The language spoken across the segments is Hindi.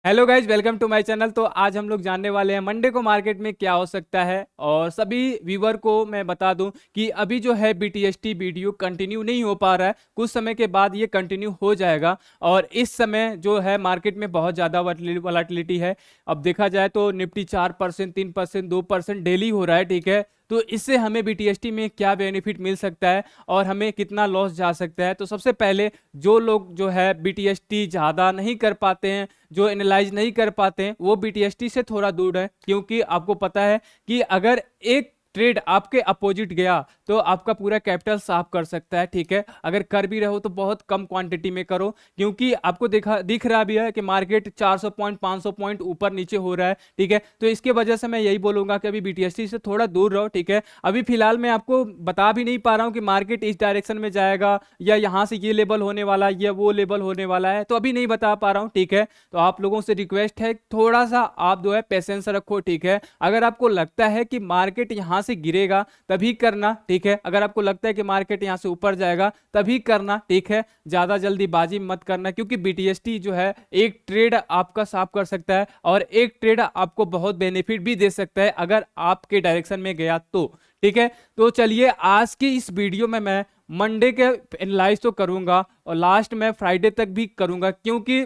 Hello guys, welcome to my channel. तो आज हम लोग जानने वाले हैं मंडे को मार्केट में क्या हो सकता है। और सभी व्यूवर को मैं बता दूं कि अभी जो है बीटीएसटी वीडियो कंटिन्यू नहीं हो पा रहा है, कुछ समय के बाद ये कंटिन्यू हो जाएगा। और इस समय जो है मार्केट में बहुत ज़्यादा वॉलेटिलिटी है। अब देखा जाए तो निफ्टी 4%, 3%, 2% डेली हो रहा है, ठीक है। तो इससे हमें बीटीएसटी में क्या बेनिफिट मिल सकता है और हमें कितना लॉस जा सकता है। तो सबसे पहले जो लोग जो है बीटीएसटी ज़्यादा नहीं कर पाते हैं, जो एनालाइज नहीं कर पाते हैं, वो बीटीएसटी से थोड़ा दूर है। क्योंकि आपको पता है कि अगर एक ट्रेड आपके अपोजिट गया तो आपका पूरा कैपिटल साफ कर सकता है, ठीक है। अगर कर भी रहे हो तो बहुत कम क्वांटिटी में करो, क्योंकि आपको दिख रहा भी है कि मार्केट 400 पॉइंट 500 पॉइंट ऊपर नीचे हो रहा है, ठीक है। तो इसके वजह से मैं यही बोलूंगा कि अभी बीटीएसटी से थोड़ा दूर रहो, ठीक है। अभी फिलहाल मैं आपको बता भी नहीं पा रहा हूं कि मार्केट इस डायरेक्शन में जाएगा या यहां से ये लेवल होने वाला है या वो लेवल होने वाला है, तो अभी नहीं बता पा रहा हूं, ठीक है। तो आप लोगों से रिक्वेस्ट है, थोड़ा सा आप जो है पेशेंस रखो, ठीक है। अगर आपको लगता है कि मार्केट यहां से गिरेगा तभी करना, ठीक है। अगर आपको लगता है कि मार्केट यहां से ऊपर जाएगा तभी करना, ठीक है। ज्यादा जल्दीबाजी मत करना, क्योंकि बीटीएसटी जो है एक ट्रेड आपका साफ कर सकता है और एक ट्रेड आपको बहुत बेनिफिट भी दे सकता है अगर आपके डायरेक्शन में गया तो, ठीक है। तो चलिए आज की इस वीडियो में मैं मंडे के एनालाइज तो करूंगा और लास्ट में फ्राइडे तक भी करूंगा, क्योंकि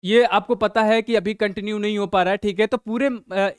ये आपको पता है कि अभी कंटिन्यू नहीं हो पा रहा है, ठीक है। तो पूरे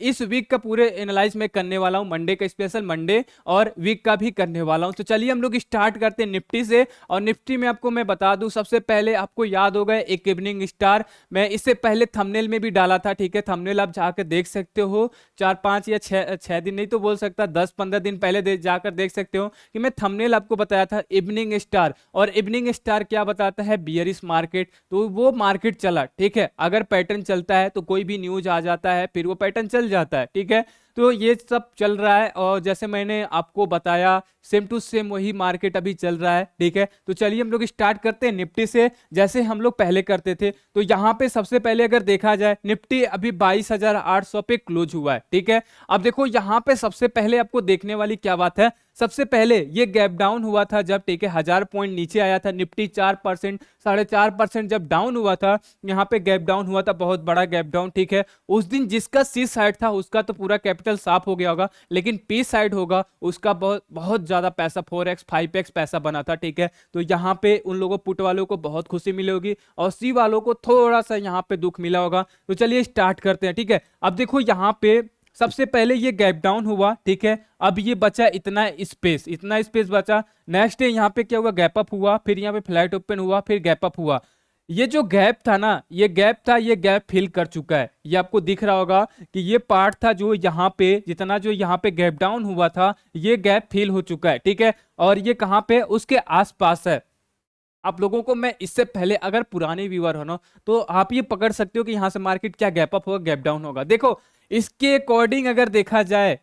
इस वीक का पूरे एनालाइज में करने वाला हूं, मंडे का स्पेशल मंडे और वीक का भी करने वाला हूं। तो चलिए हम लोग स्टार्ट करते हैं निफ्टी से। और निफ्टी में आपको मैं बता दूं, सबसे पहले आपको याद होगा एक इवनिंग स्टार, मैं इससे पहले थंबनेल में भी डाला था, ठीक है। थंबनेल आप जाकर देख सकते हो, 4 5 या 6 दिन नहीं तो बोल सकता 10 15 दिन पहले जाकर देख सकते हो कि मैं थंबनेल आपको बताया था इवनिंग स्टार। और इवनिंग स्टार क्या बताता है? Bearish market. तो वो मार्केट चला, ठीक है। अगर पैटर्न चलता है तो कोई भी न्यूज आ जाता है, फिर वो पैटर्न चल जाता है, ठीक है। तो ये सब चल रहा है और जैसे मैंने आपको बताया सेम टू सेम वही मार्केट अभी चल रहा है, ठीक है। तो चलिए हम लोग स्टार्ट करते हैं निफ्टी से, जैसे हम लोग पहले करते थे। तो यहाँ पे सबसे पहले अगर देखा जाए, निफ्टी अभी 22,800 पे क्लोज हुआ है, ठीक है। अब देखो यहाँ पे सबसे पहले आपको देखने वाली क्या बात है, सबसे पहले ये गैप डाउन हुआ था जब, ठीक है, 1000 पॉइंट नीचे आया था निफ्टी, 4% 4.5% जब डाउन हुआ था, यहाँ पे गैप डाउन हुआ था, बहुत बड़ा गैप डाउन, ठीक है। उस दिन जिसका सी साइड था उसका तो पूरा कैपिटल साफ हो गया होगा, लेकिन पी साइड होगा उसका बहुत बहुत ज्यादा पैसा 4x 5x पैसा बना था, ठीक है। तो यहाँ पे उन लोगों पुट वालों को बहुत खुशी मिली होगी और सी वालों को थोड़ा सा यहाँ पे दुख मिला होगा। तो चलिए स्टार्ट करते हैं, ठीक है। अब देखो यहाँ पे सबसे पहले ये गैप डाउन हुआ, ठीक है। अब ये बचा इतना स्पेस बचा। नेक्स्ट डे यहाँ पे क्या हुआ? गैप अप हुआ, फिर यहाँ पे फ्लैट ओपन हुआ, फिर गैप अप हुआ। ये जो गैप था ना, ये गैप था, ये गैप फिल कर चुका है। ये आपको दिख रहा होगा कि ये पार्ट था जो यहाँ पे, जितना जो यहाँ पे गैप डाउन हुआ था, ये गैप फिल हो चुका है, ठीक है। और ये कहाँ पे? उसके आसपास है। आप लोगों को मैं इससे पहले, अगर पुराने व्यूअर हो ना, तो आप ये पकड़ सकते हो कि यहाँ से मार्केट क्या गैप अप होगा, गैप डाउन होगा। देखो इसके अकॉर्डिंग अगर देखा जाए,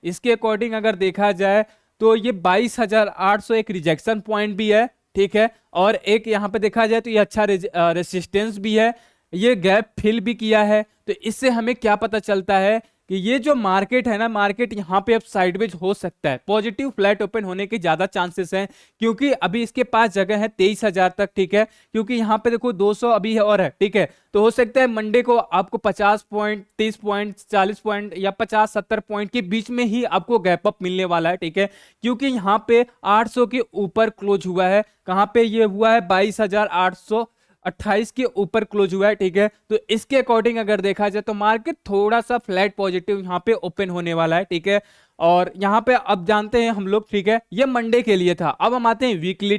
तो ये 22,800 एक रिजेक्शन पॉइंट भी है, ठीक है। और एक यहाँ पे देखा जाए तो ये अच्छा रेसिस्टेंस भी है, ये गैप फिल भी किया है। तो इससे हमें क्या पता चलता है कि ये जो मार्केट है ना, मार्केट यहाँ पे अब साइडवेज हो सकता है, पॉजिटिव फ्लैट ओपन होने के ज्यादा चांसेस हैं, क्योंकि अभी इसके पास जगह है 23,000 तक, ठीक है। क्योंकि यहाँ पे देखो 200 अभी है और है, ठीक है। तो हो सकता है मंडे को आपको 50 पॉइंट, 30 पॉइंट, 40 पॉइंट या 50 70 पॉइंट के बीच में ही आपको गैप अप मिलने वाला है, ठीक है। क्योंकि यहाँ पे 800 के ऊपर क्लोज हुआ है। कहाँ पे ये हुआ है? 22,828 के ऊपर क्लोज हुआ है, ठीक है। तो इसके अकॉर्डिंग अगर देखा जाए तो मार्केट थोड़ा सा फ्लैट पॉजिटिव यहाँ पे ओपन होने वाला है, ठीक है। और यहाँ पे अब जानते हैं हम लोग, ठीक है, ये मंडे के लिए था। अब हम आते हैं वीकली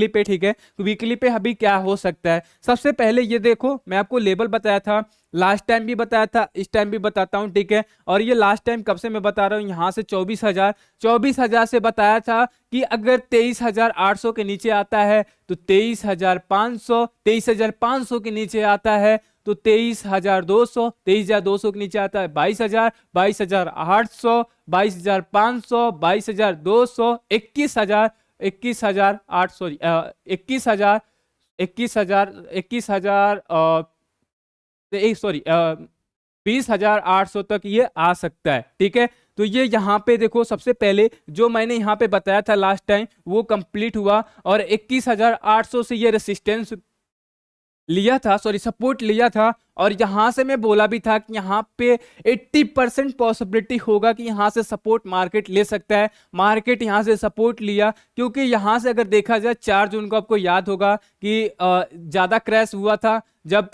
पे, ठीक है। तो वीकली पे अभी क्या हो सकता है? सबसे पहले ये देखो, मैं आपको लेवल बताया था, लास्ट टाइम भी बताया था, इस टाइम भी बताता हूं, ठीक है। और ये लास्ट टाइम कब से मैं बता रहा हूं? यहाँ से 24,000 से बताया था कि अगर 23,800 के नीचे आता है तो 23,500, 23,500 के नीचे आता है तो 23,200, 23,200 के नीचे आता है 22,000, 22,800, 22,500, 22,200, 21,000, 21,008, सॉरी 21,000, 21,000, 21,000, सॉरी 20,800 तक ये आ सकता है, ठीक है। तो ये यहाँ पे देखो, सबसे पहले जो मैंने यहाँ पे बताया था लास्ट टाइम वो कंप्लीट हुआ और 21,800 से ये रेसिस्टेंस लिया था, सॉरी सपोर्ट लिया था, और यहां से मैं बोला भी था कि यहाँ पे 80% पॉसिबिलिटी होगा कि यहाँ से सपोर्ट मार्केट ले सकता है। मार्केट यहाँ से सपोर्ट लिया, क्योंकि यहाँ से अगर देखा जाए 4 जून को आपको याद होगा कि ज्यादा क्रैश हुआ था जब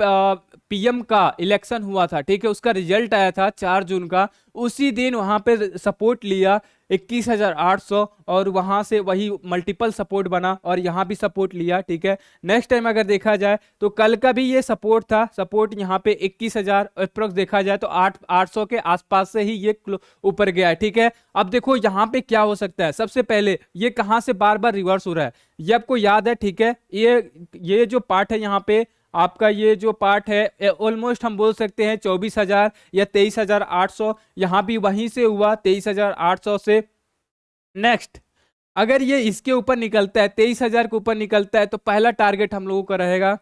पीएम का इलेक्शन हुआ था, ठीक है, उसका रिजल्ट आया था 4 जून का। उसी दिन वहां पे सपोर्ट लिया 21,800, और वहां से वही मल्टीपल सपोर्ट बना और यहाँ भी सपोर्ट लिया, ठीक है। नेक्स्ट टाइम अगर देखा जाए तो कल का भी ये सपोर्ट था, सपोर्ट यहाँ पे 21,000 अप्रोक्स देखा जाए तो 800 के आसपास से ही ये ऊपर गया है, ठीक है। अब देखो यहाँ पे क्या हो सकता है, सबसे पहले ये कहाँ से बार बार रिवर्स हो रहा है, ये आपको याद है, ठीक है। ये जो पार्ट है यहाँ पे आपका, ये जो पार्ट है ऑलमोस्ट हम बोल सकते हैं 24,000 या 23,800, यहां भी वहीं से हुआ 23,800 से। नेक्स्ट अगर ये इसके ऊपर निकलता है, 23,000 के ऊपर निकलता है, तो पहला टारगेट हम लोगों का रहेगा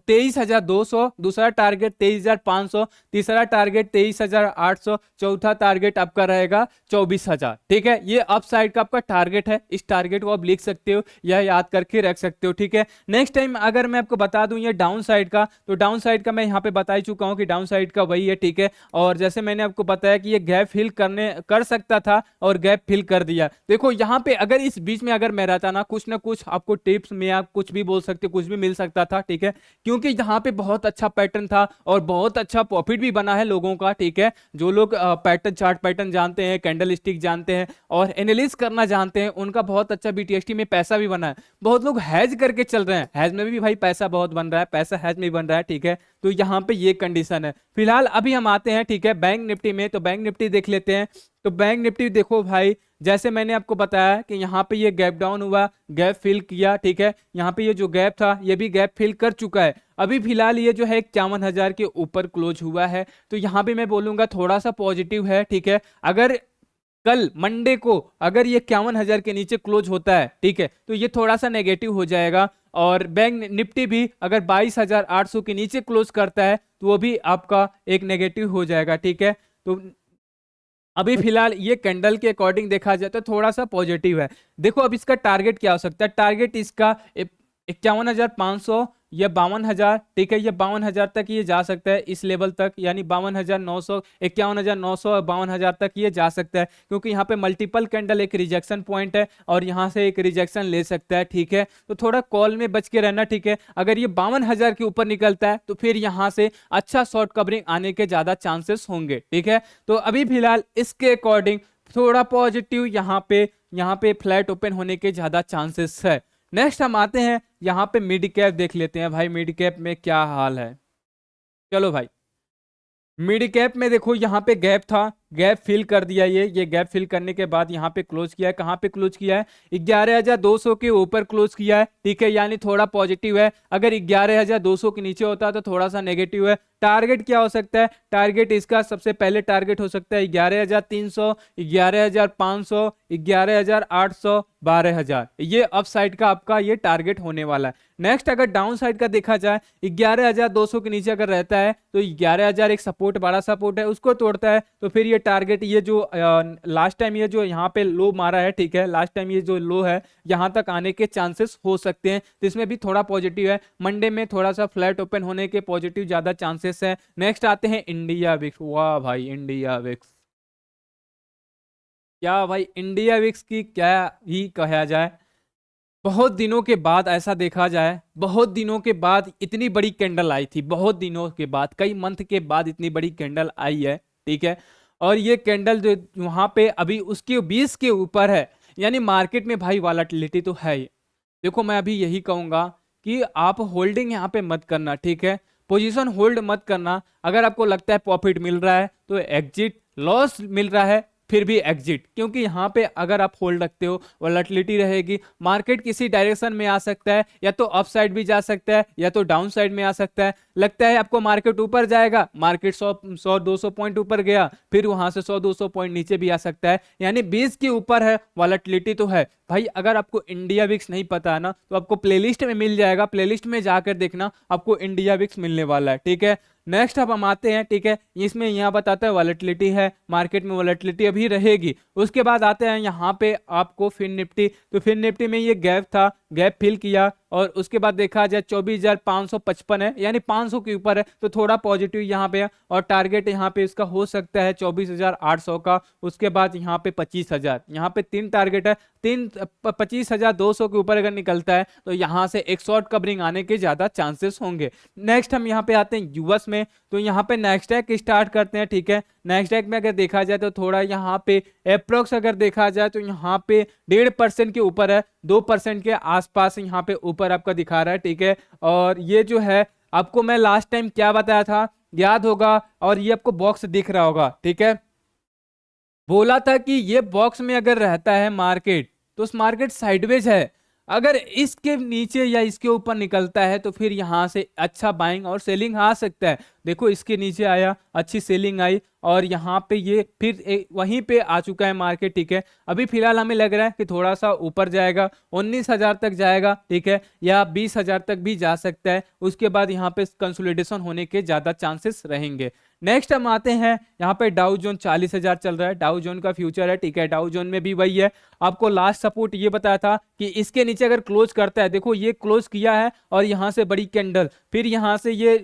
23,200, दूसरा टारगेट 23,500, तीसरा टारगेट 23,800, चौथा टारगेट आपका रहेगा 24,000, ठीक है। ये अप साइड का आपका टारगेट है, इस टारगेट को आप लिख सकते हो या याद करके रख सकते हो, ठीक है। नेक्स्ट टाइम अगर मैं आपको बता दूं ये डाउन साइड का, तो डाउन साइड का मैं यहाँ पे बता ही चुका हूँ कि डाउन साइड का वही है, ठीक है। और जैसे मैंने आपको बताया कि ये गैप फिल कर सकता था और गैप फिल कर दिया। देखो यहाँ पे अगर इस बीच में अगर मैं रहता ना कुछ आपको टिप्स में आप कुछ भी बोल सकते हो, कुछ भी मिल सकता था, ठीक है, क्योंकि यहाँ पे बहुत अच्छा पैटर्न था और बहुत अच्छा प्रॉफिट भी बना है लोगों का, ठीक है। जो लोग पैटर्न चार्ट पैटर्न जानते हैं, कैंडल स्टिक जानते हैं और एनालिसिस करना जानते हैं, उनका बहुत अच्छा बीटीएसटी में पैसा भी बना है। बहुत लोग हैज करके चल रहे हैं, हैज में भी भाई पैसा बहुत बन रहा है, पैसा हैज में भी बन रहा है, ठीक है। तो यहाँ पे ये कंडीशन है। फिलहाल अभी हम आते हैं, ठीक है, बैंक निफ्टी में। तो बैंक निफ्टी देख लेते हैं। तो बैंक निफ्टी देखो भाई, जैसे मैंने आपको बताया कि यहाँ पे ये गैप डाउन हुआ, गैप फिल किया, ठीक है। यहाँ पे ये जो गैप था ये भी गैप फिल कर चुका है। अभी फिलहाल ये जो है 51,000 के ऊपर क्लोज हुआ है। तो यहाँ पे मैं बोलूंगा थोड़ा सा पॉजिटिव है, ठीक है। अगर कल मंडे को अगर ये 51,000 के नीचे क्लोज होता है, ठीक है, तो ये थोड़ा सा नेगेटिव हो जाएगा। और बैंक निफ्टी भी अगर 22,800 के नीचे क्लोज करता है तो वो भी आपका एक नेगेटिव हो जाएगा, ठीक है। तो अभी फिलहाल ये कैंडल के अकॉर्डिंग देखा जाए तो थोड़ा सा पॉजिटिव है। देखो अब इसका टारगेट क्या हो सकता है, टारगेट इसका 51,500 या 52,000, ठीक है। ये 52,000 तक ये जा सकता है, इस लेवल तक, यानी 52,900, 51,900 और 52,000 तक ये जा सकता है, क्योंकि यहाँ पे मल्टीपल कैंडल एक रिजेक्शन पॉइंट है और यहाँ से एक रिजेक्शन ले सकता है, ठीक है। तो थोड़ा कॉल में बच के रहना, ठीक है। अगर ये 52,000 के ऊपर निकलता है तो फिर यहाँ से अच्छा शॉर्ट कवरिंग आने के ज्यादा चांसेस होंगे, ठीक है। तो अभी फिलहाल इसके अकॉर्डिंग थोड़ा पॉजिटिव यहाँ पे फ्लैट ओपन होने के ज्यादा चांसेस है। नेक्स्ट हम आते हैं यहाँ पे मिड कैप देख लेते हैं भाई, मिड कैप में क्या हाल है। चलो भाई, मिड कैप में देखो यहाँ पे गैप था, गैप फिल कर दिया। ये गैप फिल करने के बाद यहाँ पे क्लोज किया है, कहाँ पे क्लोज किया है, 11,200 के ऊपर क्लोज किया है, ठीक है, यानी थोड़ा पॉजिटिव है। अगर 11,200 के नीचे होता तो थोड़ा सा नेगेटिव है। टारगेट क्या हो सकता है, टारगेट इसका सबसे पहले टारगेट हो सकता है 11,300, 11,500, 11,800, 12,000। ये अप साइड का आपका ये टारगेट होने वाला है। नेक्स्ट अगर डाउन साइड का देखा जाए 11,200 के नीचे अगर रहता है तो 11,000 एक सपोर्ट, बड़ा सपोर्ट है, उसको तोड़ता है तो फिर ये टारगेट, ये जो लास्ट टाइम ये जो यहाँ पे लो मारा है, ठीक है, लास्ट टाइम ये जो लो है यहाँ तक आने के चांसेस हो सकते हैं। तो इसमें भी थोड़ा पॉजिटिव है। मंडे में थोड़ा सा फ्लैट ओपन होने के पॉजिटिव ज्यादा चांसेस है। नेक्स्ट आते हैं इंडिया विक्स। वाह भाई, इंडिया विक्स, क्या भाई, इंडिया विक्स की क्या ही कहा जाए। बहुत दिनों के बाद ऐसा देखा जाए, बहुत दिनों के बाद इतनी बड़ी कैंडल आई थी, बहुत दिनों के बाद, कई मंथ के बाद इतनी बड़ी कैंडल आई है, ठीक है। और ये कैंडल जो वहां पे अभी उसके 20 के ऊपर है, यानी मार्केट में भाई वॉलेटिलिटी तो है ही। देखो मैं अभी यही कहूंगा कि आप होल्डिंग यहाँ पे मत करना, ठीक है, पोजीशन होल्ड मत करना। अगर आपको लगता है प्रॉफिट मिल रहा है तो एग्जिट, लॉस मिल रहा है फिर भी एग्जिट, क्योंकि यहाँ पे अगर आप होल्ड रखते हो वॉलेटिलिटी रहेगी। मार्केट किसी डायरेक्शन में आ सकता है, या तो अप साइड भी जा सकता है या तो डाउन साइड में आ सकता है। लगता है आपको मार्केट ऊपर जाएगा, मार्केट 100-200 पॉइंट ऊपर गया, फिर वहां से 100-200 पॉइंट नीचे भी आ सकता है, यानी 20 के ऊपर है, वॉलेटिलिटी तो है भाई। अगर आपको इंडिया विक्स नहीं पता है ना तो आपको प्लेलिस्ट में मिल जाएगा, प्लेलिस्ट में जाकर देखना, आपको इंडिया विक्स मिलने वाला है, ठीक है। नेक्स्ट अब हम आते हैं, ठीक है, इसमें यहाँ बताता है वॉलेटिलिटी है, मार्केट में वॉलेटिलिटी अभी रहेगी। उसके बाद आते हैं यहाँ पे आपको फिन निफ्टी। तो फिन निफ्टी में ये गैप था, गैप फिल किया और उसके बाद देखा जाए 24,555 है, यानी 500 के ऊपर है, तो थोड़ा पॉजिटिव यहाँ पे है। और टारगेट यहाँ पे इसका हो सकता है 24,800 का, उसके बाद यहाँ पे 25,000। यहाँ पे 3 टारगेट है, 25,200 के ऊपर अगर निकलता है तो यहाँ से एक शॉर्ट कवरिंग आने के ज्यादा चांसेस होंगे। नेक्स्ट हम यहाँ पे आते हैं यूएस में, तो यहाँ पे नेस्डैक स्टार्ट करते हैं, ठीक है। नेस्डैक में अगर देखा जाए तो थोड़ा यहाँ पे अप्रोक्स अगर देखा जाए तो यहाँ पे 1.5% के ऊपर है, 2% के आसपास यहाँ पे ऊपर आपका दिखा रहा है, ठीक है। और ये जो है आपको मैं लास्ट टाइम क्या बताया था याद होगा, और ये आपको बॉक्स दिख रहा होगा, ठीक है। बोला था कि ये बॉक्स में अगर रहता है मार्केट तो उस मार्केट साइडवेज है, अगर इसके नीचे या इसके ऊपर निकलता है तो फिर यहां से अच्छा बाइंग और सेलिंग आ सकता है। देखो इसके नीचे आया, अच्छी सेलिंग आई और यहाँ पे ये फिर वहीं पे आ चुका है मार्केट, ठीक है। अभी फिलहाल हमें लग रहा है कि थोड़ा सा ऊपर जाएगा, 19,000 तक जाएगा, ठीक है, या 20,000 तक भी जा सकता है। उसके बाद यहाँ पे कंसोलिडेशन होने के ज्यादा चांसेस रहेंगे। नेक्स्ट हम आते हैं यहाँ पे डाउ जोन 40,000 चल रहा है, डाउ जोन का फ्यूचर है, ठीक है। डाउ जोन में भी वही है, आपको लास्ट सपोर्ट ये बताया था कि इसके नीचे अगर क्लोज करता है, देखो ये क्लोज किया है और यहाँ से बड़ी कैंडल, फिर यहाँ से ये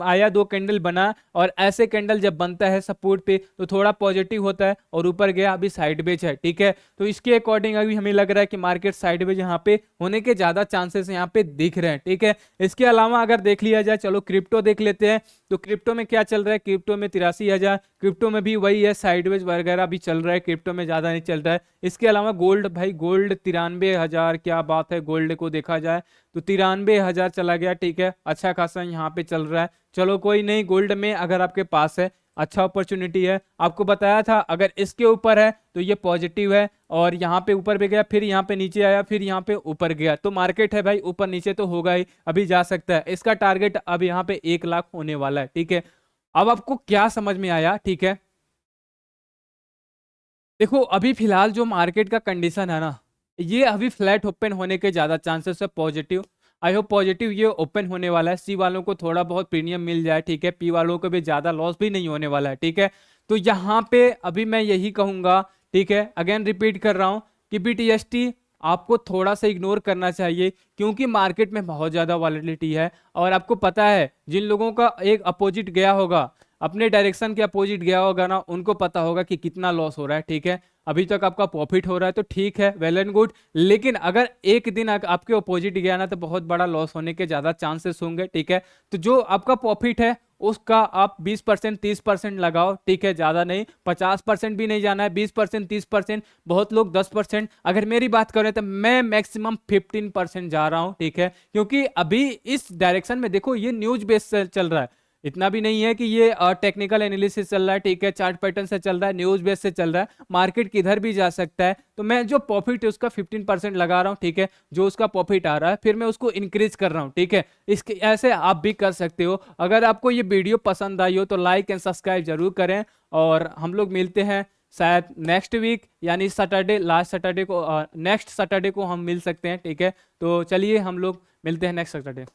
आया, 2 कैंडल बना, और ऐसे कैंडल जब बनता है सपोर्ट पे तो थोड़ा पॉजिटिव होता है और ऊपर गया, अभी साइडवेज है, ठीक है। तो इसके अकॉर्डिंग अभी हमें लग रहा है कि मार्केट साइडवेज यहाँ पे होने के ज्यादा चांसेस यहाँ पे दिख रहे हैं, ठीक है। इसके अलावा अगर देख लिया जाए, चलो क्रिप्टो देख लेते हैं, तो क्रिप्टो में क्या चल रहा है, क्रिप्टो में 83,000, क्रिप्टो में भी वही है, साइडवेज वगैरह भी चल रहा है, क्रिप्टो में ज्यादा नहीं चल रहा है। इसके अलावा गोल्ड, भाई गोल्ड 93,000, क्या बात है, गोल्ड को देखा जाए तो 93,000 चला गया, ठीक है, अच्छा खासा यहाँ पे चल रहा है। चलो कोई नहीं, गोल्ड में अगर आपके पास है अच्छा अपॉर्चुनिटी है, आपको बताया था अगर इसके ऊपर है तो ये पॉजिटिव है, और यहाँ पे ऊपर भी गया, फिर यहाँ पे नीचे आया, फिर यहाँ पे ऊपर गया, तो मार्केट है भाई, ऊपर नीचे तो होगा ही, अभी जा सकता है। इसका टारगेट अब यहाँ पे 1 लाख होने वाला है, ठीक है। अब आपको क्या समझ में आया, ठीक है। देखो अभी फिलहाल जो मार्केट का कंडीशन है ना, ये अभी फ्लैट ओपन होने के ज्यादा चांसेस है, पॉजिटिव। आई होप पॉजिटिव ये ओपन होने वाला है, सी वालों को थोड़ा बहुत प्रीमियम मिल जाए, ठीक है, पी वालों को भी ज्यादा लॉस भी नहीं होने वाला है, ठीक है। तो यहाँ पे अभी मैं यही कहूंगा, ठीक है, अगेन रिपीट कर रहा हूँ कि बीटीएसटी आपको थोड़ा सा इग्नोर करना चाहिए, क्योंकि मार्केट में बहुत ज्यादा वॉलेटिलिटी है। और आपको पता है जिन लोगों का एक अपोजिट गया होगा, अपने डायरेक्शन के अपोजिट गया होगा ना, उनको पता होगा कि कितना लॉस हो रहा है, ठीक है। अभी तक आपका प्रॉफिट हो रहा है तो ठीक है, वेल एंड गुड, लेकिन अगर एक दिन आपके अपोजिट गया ना तो बहुत बड़ा लॉस होने के ज्यादा चांसेस होंगे, ठीक है। तो जो आपका प्रॉफिट है उसका आप 20% 30% लगाओ, ठीक है, ज्यादा नहीं, 50% भी नहीं जाना है, 20% 30%, बहुत लोग 10%, अगर मेरी बात करें तो मैं मैक्सिमम 15% जा रहा हूं, ठीक है। क्योंकि अभी इस डायरेक्शन में देखो ये न्यूज बेस चल रहा है, इतना भी नहीं है कि ये टेक्निकल एनालिसिस चल रहा है, ठीक है, चार्ट पैटर्न से चल रहा है, न्यूज बेस से चल रहा है, मार्केट किधर भी जा सकता है। तो मैं जो प्रॉफिट है उसका 15% लगा रहा हूँ, ठीक है, जो उसका प्रॉफिट आ रहा है फिर मैं उसको इंक्रीज कर रहा हूँ, ठीक है। इसके ऐसे आप भी कर सकते हो। अगर आपको ये वीडियो पसंद आई हो तो लाइक एंड सब्सक्राइब जरूर करें, और हम लोग मिलते हैं शायद नेक्स्ट वीक, यानी सैटरडे, लास्ट सैटरडे को, नेक्स्ट सैटरडे को हम मिल सकते हैं, ठीक है। तो चलिए हम लोग मिलते हैं नेक्स्ट सैटरडे।